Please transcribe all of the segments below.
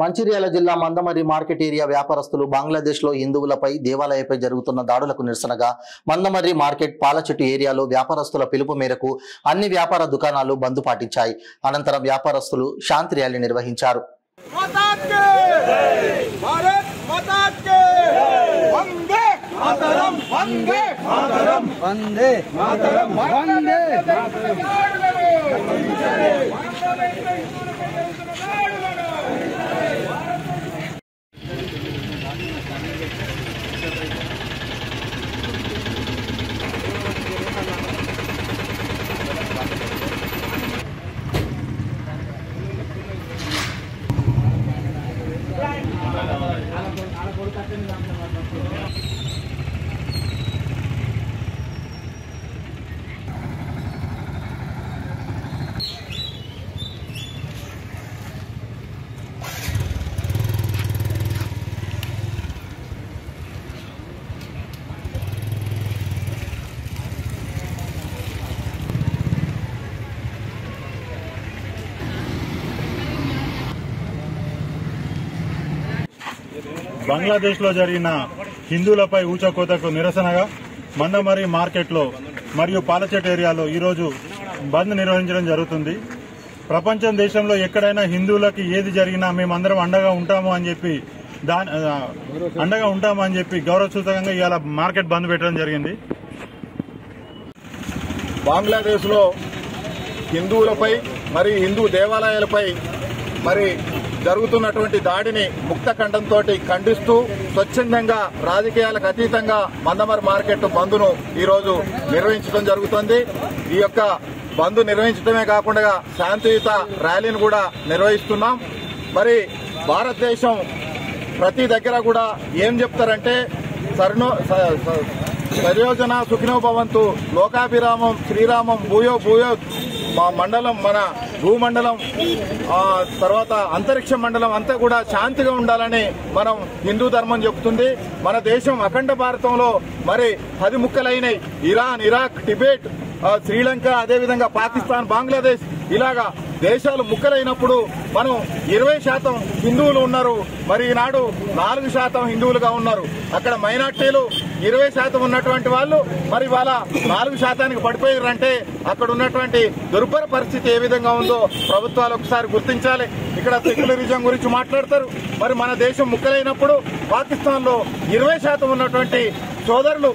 మంచిర్యాల జిల్లా Mandamarri market area వ్యాపారస్తులు బంగ్లాదేశ్లో హిందువులపై దేవాలయంపై జరుగుతున్న దాడులకు నిరసనగా మందమర్రి మార్కెట్ పాలచెట్టు ఏరియాలో వ్యాపారస్తుల పిలుపు మేరకు అన్ని వ్యాపార దుకాణాలు బంద్ పాటించాయి. అనంతరం వ్యాపారస్తులు శాంతి ర్యాలీ నిర్వహించారు. బంగ్లాదేశ్లో జరిగిన హిందువులపై ఊచకోతకు నిరసనగా మందమర్రి మార్కెట్లో మరియు పాలచెట్టు ఏరియాలో ఈరోజు బంద్ నిర్వహించడం జరుగుతుంది. ప్రపంచం దేశంలో ఎక్కడైనా హిందువులకి ఏది జరిగినా మేమందరం అండగా ఉంటాము అని చెప్పి గౌరవ సూచకంగా ఇవాళ మార్కెట్ బంద్ పెట్టడం జరిగింది. బంగ్లాదేశ్లో హిందువులపై మరి హిందూ దేవాలయాలపై మరి జరుగుతున్నటువంటి దాడిని ముక్త కంఠంతో ఖండిస్తూ స్వచ్ఛందంగా రాజకీయాలకు అతీతంగా మందమర్రి మార్కెట్ బంద్ను ఈరోజు నిర్వహించడం జరుగుతుంది. ఈ యొక్క బంద్ నిర్వహించడమే కాకుండా శాంతియుత ర్యాలీని కూడా నిర్వహిస్తున్నాం. మరి భారతదేశం ప్రతి దగ్గర కూడా ఏం చెప్తారంటే సర్యోజన సుఖినో భవంతు లోకాభిరామం శ్రీరామం భూయో భూయో మా మండలం మన భూమండలం తర్వాత అంతరిక్ష మండలం అంతా కూడా శాంతిగా ఉండాలని మనం హిందూ ధర్మం చెబుతుంది. మన దేశం అఖండ భారతంలో మరి 10 ముక్కలైనవి. ఇరాన్, ఇరాక్, టిబెట్, శ్రీలంక, అదేవిధంగా పాకిస్తాన్, బంగ్లాదేశ్ ఇలాగా దేశాలు ముక్కలైనప్పుడు మనం 20% హిందువులు ఉన్నారు. మరి ఈనాడు 4% హిందువులుగా ఉన్నారు. అక్కడ మైనార్టీలు 20% ఉన్నటువంటి వాళ్ళు మరి వాళ్ళ 4% పడిపోయారంటే అక్కడ ఉన్నటువంటి దుర్భర పరిస్థితి ఏ విధంగా ఉందో ప్రభుత్వాలు ఒకసారి గుర్తించాలి. ఇక్కడ సెక్యులరిజం గురించి మాట్లాడతారు. మరి మన దేశం ముక్కలైనప్పుడు పాకిస్తాన్ లో 20% ఉన్నటువంటి సోదరులు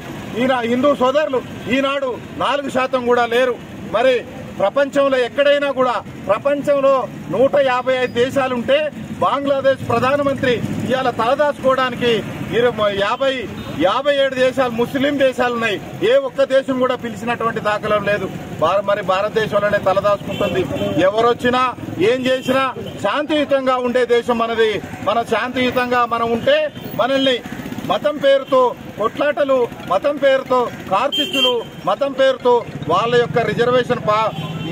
హిందూ సోదరులు ఈనాడు 4% కూడా లేరు. మరి ప్రపంచంలో ఎక్కడైనా కూడా ప్రపంచంలో 155 దేశాలుంటే బంగ్లాదేశ్ ప్రధానమంత్రి ఇవాళ తలదాచుకోవడానికి 57 దేశాలు ముస్లిం దేశాలున్నాయి. ఏ ఒక్క దేశం కూడా పిలిచినటువంటి దాఖలం లేదు. మరి భారతదేశంలోనే తలదాచుకుంటుంది. ఎవరొచ్చినా ఏం చేసినా శాంతియుతంగా ఉండే దేశం మనది. మన శాంతియుతంగా మనం ఉంటే మనల్ని మతం పేరుతో కొట్లాటలు, మతం పేరుతో కార్చిచ్చులు, మతం పేరుతో వాళ్ళ యొక్క రిజర్వేషన్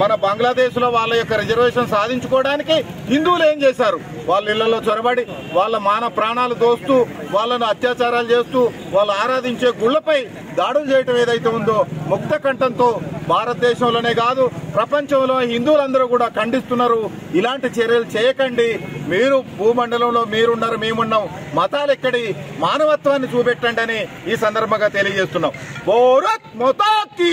మన బంగ్లాదేశ్ లో వాళ్ళ యొక్క రిజర్వేషన్ సాధించుకోవడానికి హిందువులు ఏం చేశారు? వాళ్ళ ఇళ్లలో చొరబడి వాళ్ళ ప్రాణాలు దోస్తూ వాళ్ళను అత్యాచారాలు చేస్తూ వాళ్ళు ఆరాధించే గుళ్లపై దాడులు చేయటం ఏదైతే ఉందో ముక్త కంఠంతో భారతదేశంలోనే కాదు ప్రపంచంలో హిందువులందరూ కూడా ఖండిస్తున్నారు. ఇలాంటి చర్యలు చేయకండి. మీరు భూమండలంలో మీరున్నారు, మేమున్నాం. మతాలు ఎక్కడి, మానవత్వాన్ని చూపెట్టండి అని ఈ సందర్భంగా తెలియజేస్తున్నాం. భారత్ మాతా కీ